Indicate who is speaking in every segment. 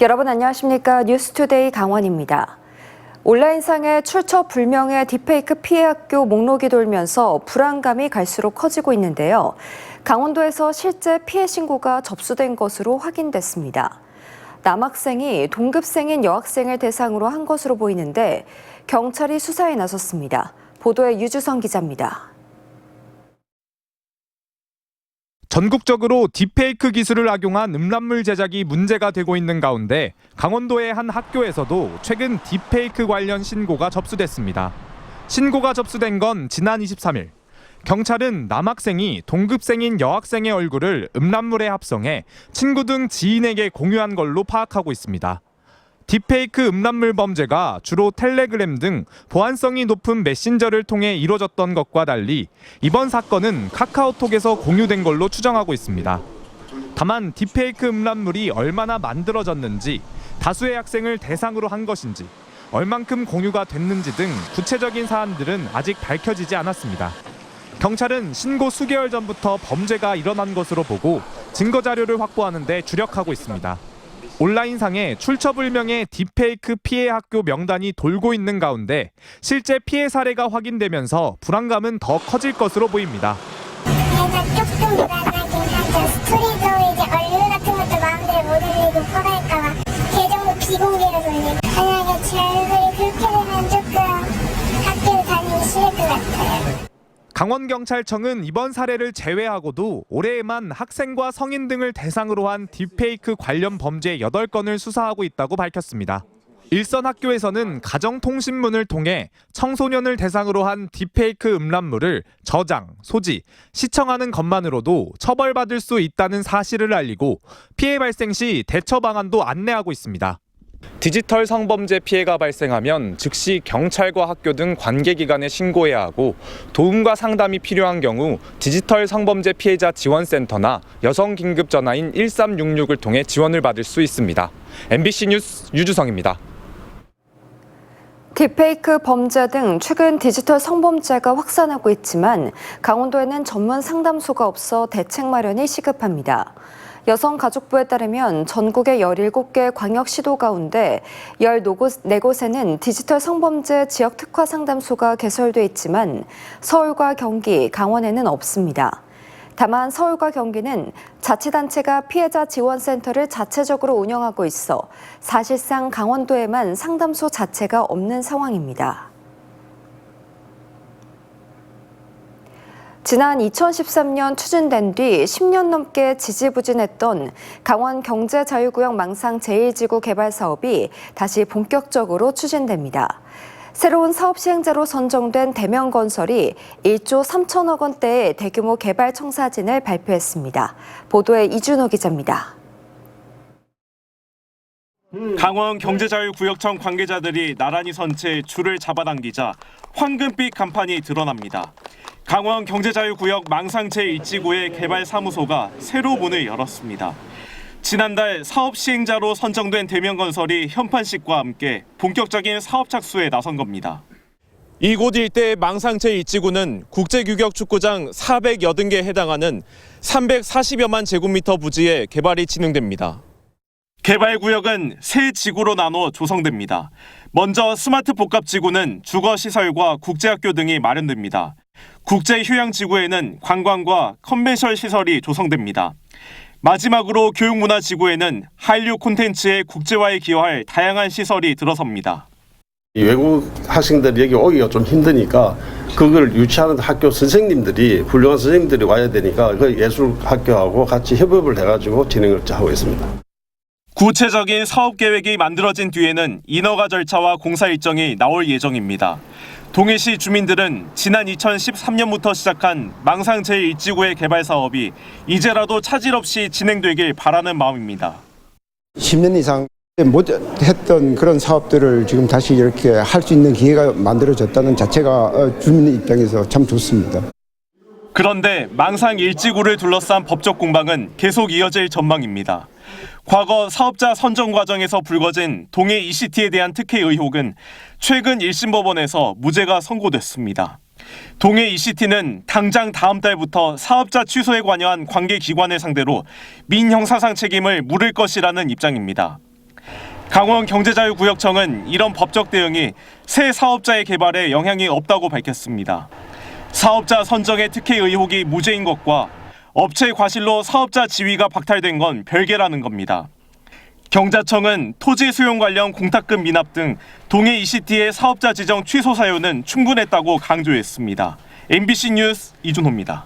Speaker 1: 여러분 안녕하십니까? 뉴스투데이 강원입니다. 온라인상의 출처 불명의 딥페이크 피해 학교 목록이 돌면서 불안감이 갈수록 커지고 있는데요. 강원도에서 실제 피해 신고가 접수된 것으로 확인됐습니다. 남학생이 동급생인 여학생을 대상으로 한 것으로 보이는데 경찰이 수사에 나섰습니다. 보도에 유주성 기자입니다.
Speaker 2: 전국적으로 딥페이크 기술을 악용한 음란물 제작이 문제가 되고 있는 가운데 강원도의 한 학교에서도 최근 딥페이크 관련 신고가 접수됐습니다. 신고가 접수된 건 지난 23일. 경찰은 남학생이 동급생인 여학생의 얼굴을 음란물에 합성해 친구 등 지인에게 공유한 걸로 파악하고 있습니다. 딥페이크 음란물 범죄가 주로 텔레그램 등 보안성이 높은 메신저를 통해 이루어졌던 것과 달리 이번 사건은 카카오톡에서 공유된 걸로 추정하고 있습니다. 다만 딥페이크 음란물이 얼마나 만들어졌는지, 다수의 학생을 대상으로 한 것인지, 얼만큼 공유가 됐는지 등 구체적인 사안들은 아직 밝혀지지 않았습니다. 경찰은 신고 수개월 전부터 범죄가 일어난 것으로 보고 증거 자료를 확보하는 데 주력하고 있습니다. 온라인상에 출처불명의 딥페이크 피해 학교 명단이 돌고 있는 가운데 실제 피해 사례가 확인되면서 불안감은 더 커질 것으로 보입니다.
Speaker 3: 조금 불안하긴 하죠. 스토리도 이제 얼굴 같은 것도 마음대로 못 올리고 퍼갈까봐 계정도 비공개로 돌리고 만약에 제 얼굴이 그렇게 되면 조금 학교 다니기 싫을 것 같아요.
Speaker 2: 강원경찰청은 이번 사례를 제외하고도 올해에만 학생과 성인 등을 대상으로 한 딥페이크 관련 범죄 8건을 수사하고 있다고 밝혔습니다. 일선 학교에서는 가정통신문을 통해 청소년을 대상으로 한 딥페이크 음란물을 저장, 소지, 시청하는 것만으로도 처벌받을 수 있다는 사실을 알리고 피해 발생 시 대처 방안도 안내하고 있습니다. 디지털 성범죄 피해가 발생하면 즉시 경찰과 학교 등 관계기관에 신고해야 하고 도움과 상담이 필요한 경우 디지털 성범죄 피해자 지원센터나 여성긴급전화인 1366을 통해 지원을 받을 수 있습니다. MBC 뉴스 유주성입니다.
Speaker 1: 딥페이크 범죄 등 최근 디지털 성범죄가 확산하고 있지만 강원도에는 전문 상담소가 없어 대책 마련이 시급합니다. 여성가족부에 따르면 전국의 17개 광역시도 가운데 14곳에는 디지털 성범죄 지역 특화 상담소가 개설돼 있지만 서울과 경기, 강원에는 없습니다. 다만 서울과 경기는 자치단체가 피해자 지원센터를 자체적으로 운영하고 있어 사실상 강원도에만 상담소 자체가 없는 상황입니다. 지난 2013년 추진된 뒤 10년 넘게 지지부진했던 강원경제자유구역 망상 제1지구 개발 사업이 다시 본격적으로 추진됩니다. 새로운 사업 시행자로 선정된 대명건설이 1조 3천억 원대의 대규모 개발 청사진을 발표했습니다. 보도에 이준호 기자입니다.
Speaker 4: 강원경제자유구역청 관계자들이 나란히 선 채 줄을 잡아당기자 황금빛 간판이 드러납니다. 강원경제자유구역 망상 제1지구의 개발사무소가 새로 문을 열었습니다. 지난달 사업 시행자로 선정된 대명건설이 현판식과 함께 본격적인 사업 착수에 나선 겁니다. 이곳 일대의 망상 제1지구는 국제규격 축구장 480개에 해당하는 340여만 제곱미터 부지에 개발이 진행됩니다. 개발구역은 세 지구로 나눠 조성됩니다. 먼저 스마트 복합지구는 주거시설과 국제학교 등이 마련됩니다. 국제휴양지구에는 관광과 컨벤션 시설이 조성됩니다. 마지막으로 교육문화지구에는 한류 콘텐츠의 국제화에 기여할 다양한 시설이 들어섭니다.
Speaker 5: 외국 학생들이 여기 오기가 좀 힘드니까 그걸 유치하는 학교 선생님들이 훌륭한 선생님들이 와야 되니까 그 예술학교하고 같이 협업을 해가지고 진행을 하고 있습니다.
Speaker 4: 구체적인 사업 계획이 만들어진 뒤에는 인허가 절차와 공사 일정이 나올 예정입니다. 동해시 주민들은 지난 2013년부터 시작한 망상 제1지구의 개발 사업이 이제라도 차질 없이 진행되길 바라는 마음입니다.
Speaker 6: 10년 이상 못했던 그런 사업들을 지금 다시 이렇게 할 수 있는 기회가 만들어졌다는 자체가 주민 입장에서 참 좋습니다.
Speaker 4: 그런데 망상 1지구를 둘러싼 법적 공방은 계속 이어질 전망입니다. 과거 사업자 선정 과정에서 불거진 동해 ECT에 대한 특혜 의혹은 최근 1심 법원에서 무죄가 선고됐습니다. 동해 ECT는 당장 다음 달부터 사업자 취소에 관여한 관계기관을 상대로 민형사상 책임을 물을 것이라는 입장입니다. 강원경제자유구역청은 이런 법적 대응이 새 사업자의 개발에 영향이 없다고 밝혔습니다. 사업자 선정의 특혜 의혹이 무죄인 것과 업체 과실로 사업자 지위가 박탈된 건 별개라는 겁니다. 경자청은 토지 수용 관련 공탁금 미납 등 동해 ECT의 사업자 지정 취소 사유는 충분했다고 강조했습니다. MBC 뉴스 이준호입니다.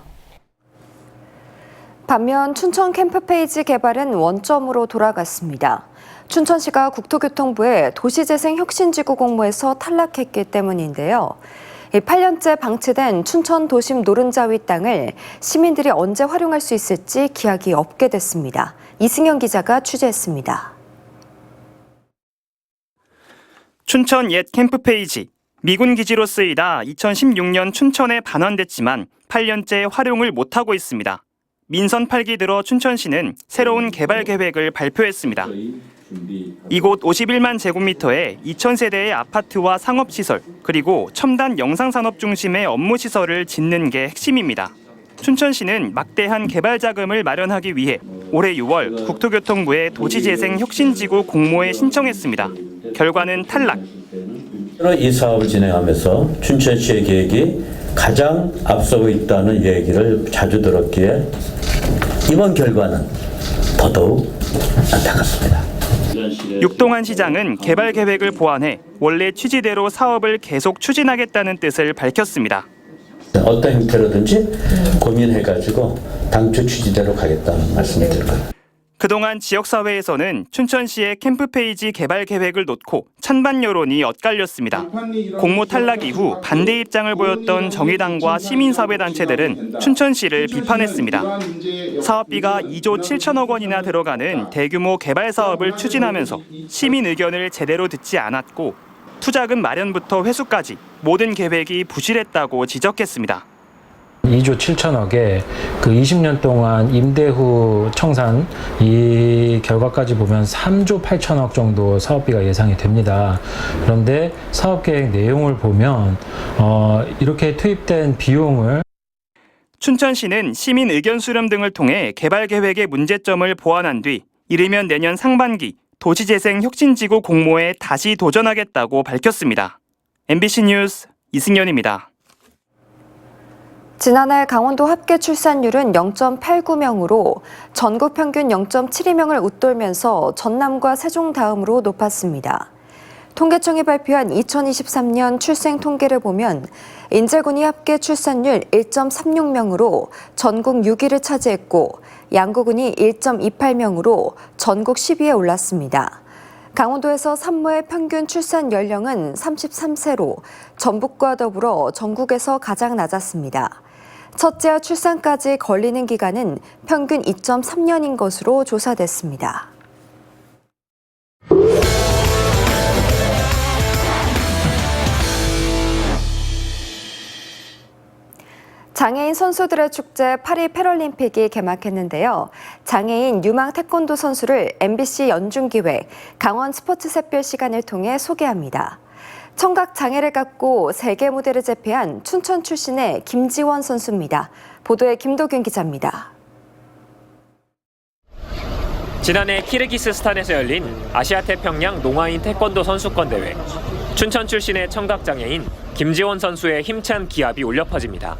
Speaker 1: 반면 춘천 캠프페이지 개발은 원점으로 돌아갔습니다. 춘천시가 국토교통부의 도시재생혁신지구 공모에서 탈락했기 때문인데요. 8년째 방치된 춘천 도심 노른자위 땅을 시민들이 언제 활용할 수 있을지 기약이 없게 됐습니다. 이승현 기자가 취재했습니다.
Speaker 7: 춘천 옛 캠프페이지, 미군 기지로 쓰이다 2016년 춘천에 반환됐지만 8년째 활용을 못하고 있습니다. 민선 8기 들어 춘천시는 새로운 개발 계획을 발표했습니다. 이곳 51만 제곱미터에 2,000세대의 아파트와 상업시설, 그리고 첨단 영상산업 중심의 업무시설을 짓는 게 핵심입니다. 춘천시는 막대한 개발 자금을 마련하기 위해 올해 6월 국토교통부의 도시재생혁신지구 공모에 신청했습니다. 결과는 탈락.
Speaker 8: 이 사업을 진행하면서 춘천시의 계획이 가장 앞서고 있다는 얘기를 자주 들었기에 이번 결과는 더더욱 안타깝습니다.
Speaker 7: 육동환 시장은 개발 계획을 보완해 원래 취지대로 사업을 계속 추진하겠다는 뜻을 밝혔습니다.
Speaker 8: 어떤 형태로든지 고민해가지고 당초 취지대로 가겠다는 말씀을 드릴 거예요.
Speaker 7: 그동안 지역사회에서는 춘천시의 캠프페이지 개발 계획을 놓고 찬반 여론이 엇갈렸습니다. 공모 탈락 이후 반대 입장을 보였던 정의당과 시민사회단체들은 춘천시를 비판했습니다. 사업비가 2조 7천억 원이나 들어가는 대규모 개발 사업을 추진하면서 시민 의견을 제대로 듣지 않았고 투자금 마련부터 회수까지 모든 계획이 부실했다고 지적했습니다.
Speaker 9: 2조 7천억에 그 20년 동안 임대 후 청산 이 결과까지 보면 3조 8천억 정도 사업비가 예상이 됩니다. 그런데 사업계획 내용을 보면 이렇게 투입된 비용을
Speaker 7: 춘천시는 시민 의견 수렴 등을 통해 개발 계획의 문제점을 보완한 뒤 이르면 내년 상반기 도시재생혁신지구 공모에 다시 도전하겠다고 밝혔습니다. MBC 뉴스 이승현입니다.
Speaker 1: 지난해 강원도 합계 출산율은 0.89명으로 전국 평균 0.72명을 웃돌면서 전남과 세종 다음으로 높았습니다. 통계청이 발표한 2023년 출생 통계를 보면 인제군이 합계 출산율 1.36명으로 전국 6위를 차지했고 양구군이 1.28명으로 전국 10위에 올랐습니다. 강원도에서 산모의 평균 출산 연령은 33세로 전북과 더불어 전국에서 가장 낮았습니다. 첫째와 출산까지 걸리는 기간은 평균 2.3년인 것으로 조사됐습니다. 장애인 선수들의 축제 파리 패럴림픽이 개막했는데요. 장애인 유망 태권도 선수를 MBC 연중기획 강원 스포츠 샛별 시간을 통해 소개합니다. 청각 장애를 갖고 세계 무대를 제패한 춘천 출신의 김지원 선수입니다. 보도에 김도균 기자입니다.
Speaker 10: 지난해 키르기스스탄에서 열린 아시아 태평양 농아인 태권도 선수권 대회. 춘천 출신의 청각 장애인 김지원 선수의 힘찬 기합이 울려 퍼집니다.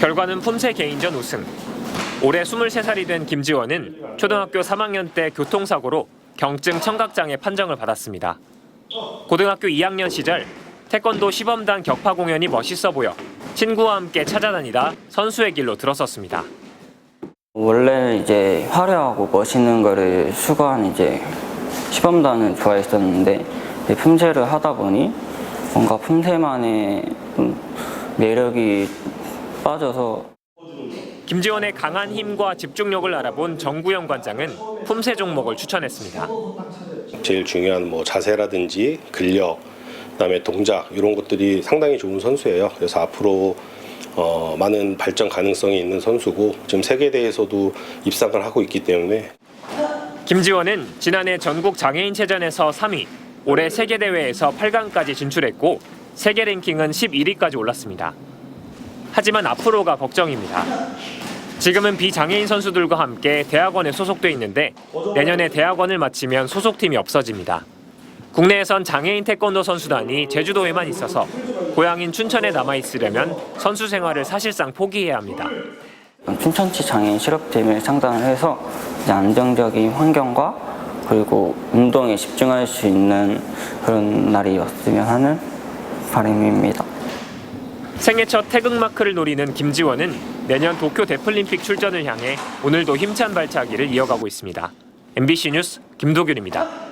Speaker 10: 결과는 품새 개인전 우승. 올해 23살이 된 김지원은 초등학교 3학년 때 교통사고로 경증 청각장애 판정을 받았습니다. 고등학교 2학년 시절 태권도 시범단 격파 공연이 멋있어 보여 친구와 함께 찾아다니다 선수의 길로 들어섰습니다.
Speaker 11: 원래 이제 화려하고 멋있는 거를 추구한 시범단을 좋아했었는데 품새를 하다 보니 뭔가 품새만의 매력이 빠져서
Speaker 10: 김지원의 강한 힘과 집중력을 알아본 정구영 관장은 품새 종목을 추천했습니다.
Speaker 12: 제일 중요한 자세라든지 근력, 그다음에 동작 이런 것들이 상당히 좋은 선수예요. 그래서 앞으로 많은 발전 가능성이 있는 선수고 지금 세계대회에서도 입상을 하고 있기 때문에.
Speaker 10: 김지원은 지난해 전국 장애인체전에서 3위, 올해 세계대회에서 8강까지 진출했고 세계 랭킹은 11위까지 올랐습니다. 하지만 앞으로가 걱정입니다. 지금은 비장애인 선수들과 함께 대학원에 소속돼 있는데 내년에 대학원을 마치면 소속팀이 없어집니다. 국내에선 장애인 태권도 선수단이 제주도에만 있어서 고향인 춘천에 남아있으려면 선수 생활을 사실상 포기해야 합니다.
Speaker 11: 춘천시 장애인 실업팀을 창단을 해서 이제 안정적인 환경과 그리고 운동에 집중할 수 있는 그런 날이 왔으면 하는 바람입니다.
Speaker 10: 생애 첫 태극마크를 노리는 김지원은 내년 도쿄 데플림픽 출전을 향해 오늘도 힘찬 발차기를 이어가고 있습니다. MBC 뉴스 김도균입니다.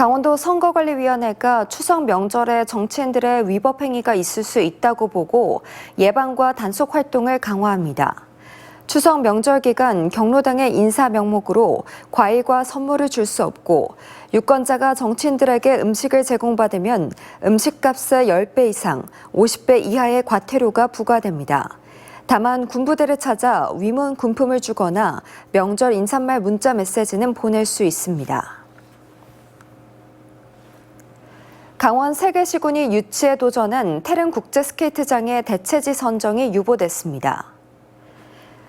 Speaker 1: 강원도 선거관리위원회가 추석 명절에 정치인들의 위법 행위가 있을 수 있다고 보고 예방과 단속 활동을 강화합니다. 추석 명절 기간 경로당의 인사 명목으로 과일과 선물을 줄 수 없고 유권자가 정치인들에게 음식을 제공받으면 음식값의 10배 이상, 50배 이하의 과태료가 부과됩니다. 다만 군부대를 찾아 위문 군품을 주거나 명절 인사말 문자 메시지는 보낼 수 있습니다. 강원 세계시군이 유치에 도전한 태릉 국제스케이트장의 대체지 선정이 유보됐습니다.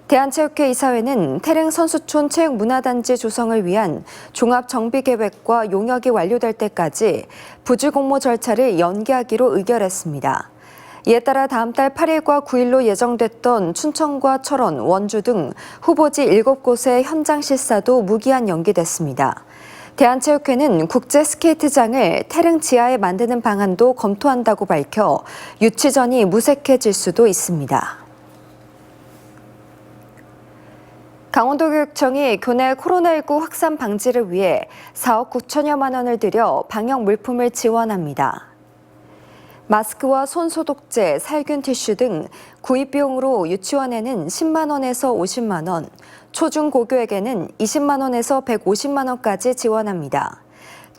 Speaker 1: 대한체육회 이사회는 태릉 선수촌 체육문화단지 조성을 위한 종합정비계획과 용역이 완료될 때까지 부지 공모 절차를 연기하기로 의결했습니다. 이에 따라 다음 달 8일과 9일로 예정됐던 춘천과 철원, 원주 등 후보지 7곳의 현장 실사도 무기한 연기됐습니다. 대한체육회는 국제스케이트장을 태릉 지하에 만드는 방안도 검토한다고 밝혀 유치 전이 무색해질 수도 있습니다. 강원도교육청이 교내 코로나19 확산 방지를 위해 4억 9천여만 원을 들여 방역 물품을 지원합니다. 마스크와 손소독제, 살균 티슈 등 구입 비용으로 유치원에는 10만 원에서 50만 원, 초중고교에게는 20만 원에서 150만 원까지 지원합니다.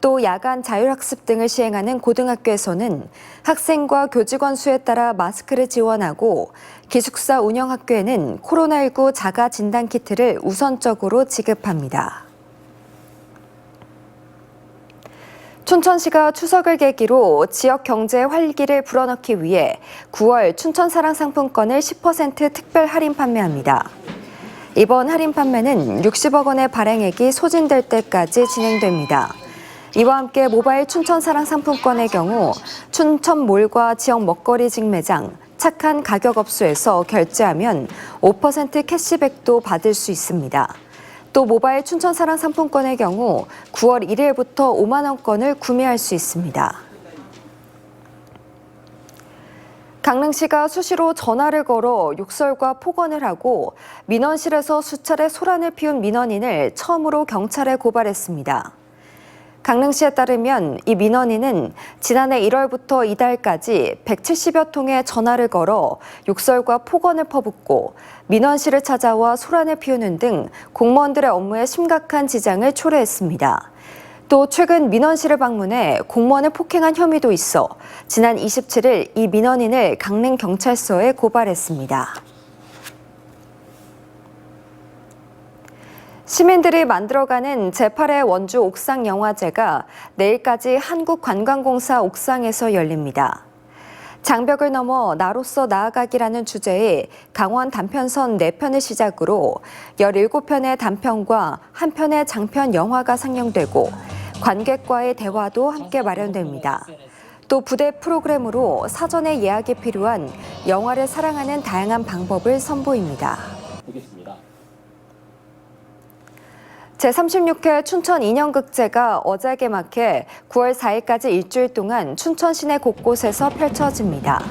Speaker 1: 또 야간 자율학습 등을 시행하는 고등학교에서는 학생과 교직원 수에 따라 마스크를 지원하고 기숙사 운영학교에는 코로나19 자가 진단 키트를 우선적으로 지급합니다. 춘천시가 추석을 계기로 지역 경제 활기를 불어넣기 위해 9월 춘천 사랑 상품권을 10% 특별 할인 판매합니다. 이번 할인 판매는 60억 원의 발행액이 소진될 때까지 진행됩니다. 이와 함께 모바일 춘천 사랑 상품권의 경우 춘천몰과 지역 먹거리직 매장, 착한 가격업소에서 결제하면 5% 캐시백도 받을 수 있습니다. 또 모바일 춘천 사랑 상품권의 경우 9월 1일부터 5만 원권을 구매할 수 있습니다. 강릉시가 수시로 전화를 걸어 욕설과 폭언을 하고 민원실에서 수차례 소란을 피운 민원인을 처음으로 경찰에 고발했습니다. 강릉시에 따르면 이 민원인은 지난해 1월부터 이달까지 170여 통의 전화를 걸어 욕설과 폭언을 퍼붓고 민원실을 찾아와 소란을 피우는 등 공무원들의 업무에 심각한 지장을 초래했습니다. 또 최근 민원실을 방문해 공무원을 폭행한 혐의도 있어 지난 27일 이 민원인을 강릉경찰서에 고발했습니다. 시민들이 만들어가는 제8회 원주 옥상 영화제가 내일까지 한국관광공사 옥상에서 열립니다. 장벽을 넘어 나로서 나아가기라는 주제의 강원 단편선 4편을 시작으로 17편의 단편과 1편의 장편 영화가 상영되고 관객과의 대화도 함께 마련됩니다. 또 부대 프로그램으로 사전에 예약이 필요한 영화를 사랑하는 다양한 방법을 선보입니다. 제36회 춘천 인형극제가 어제 개막해 9월 4일까지 일주일 동안 춘천 시내 곳곳에서 펼쳐집니다.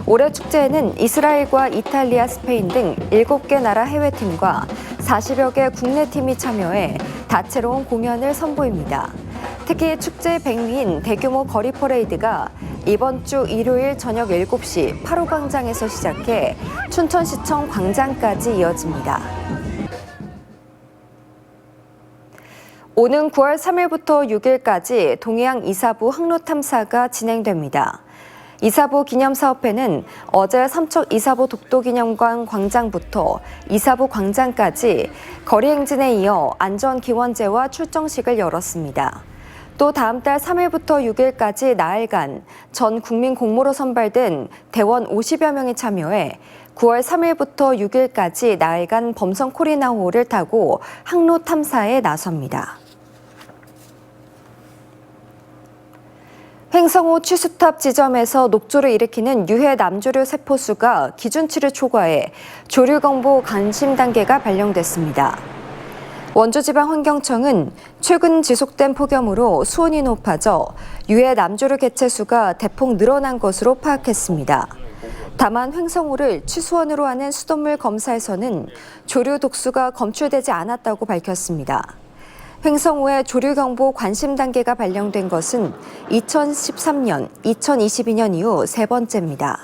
Speaker 1: 올해 축제에는 이스라엘과 이탈리아, 스페인 등 7개 나라 해외팀과 40여 개 국내팀이 참여해 다채로운 공연을 선보입니다. 특히 축제 백미인 대규모 거리 퍼레이드가 이번 주 일요일 저녁 7시 8호 광장에서 시작해 춘천시청 광장까지 이어집니다. 오는 9월 3일부터 6일까지 동해안 이사부 항로 탐사가 진행됩니다. 이사부 기념사업회는 어제 삼척 이사부 독도기념관 광장부터 이사부 광장까지 거리 행진에 이어 안전기원제와 출정식을 열었습니다. 또 다음 달 3일부터 6일까지 나흘간 전 국민 공모로 선발된 대원 50여 명이 참여해 9월 3일부터 6일까지 나흘간 범성 코리나호를 타고 항로 탐사에 나섭니다. 횡성호 취수탑 지점에서 녹조를 일으키는 유해 남조류 세포수가 기준치를 초과해 조류경보 관심 단계가 발령됐습니다. 원주지방환경청은 최근 지속된 폭염으로 수온이 높아져 유해 남조류 개체수가 대폭 늘어난 것으로 파악했습니다. 다만 횡성호를 취수원으로 하는 수돗물 검사에서는 조류 독수가 검출되지 않았다고 밝혔습니다. 횡성호의 조류경보 관심 단계가 발령된 것은 2013년, 2022년 이후 세 번째입니다.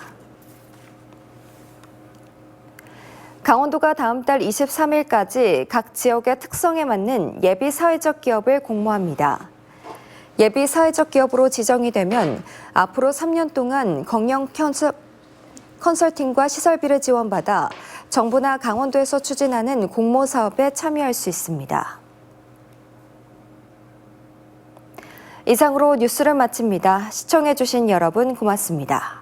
Speaker 1: 강원도가 다음 달 23일까지 각 지역의 특성에 맞는 예비 사회적 기업을 공모합니다. 예비 사회적 기업으로 지정이 되면 앞으로 3년 동안 경영 컨설팅과 시설비를 지원받아 정부나 강원도에서 추진하는 공모 사업에 참여할 수 있습니다. 이상으로 뉴스를 마칩니다. 시청해주신 여러분 고맙습니다.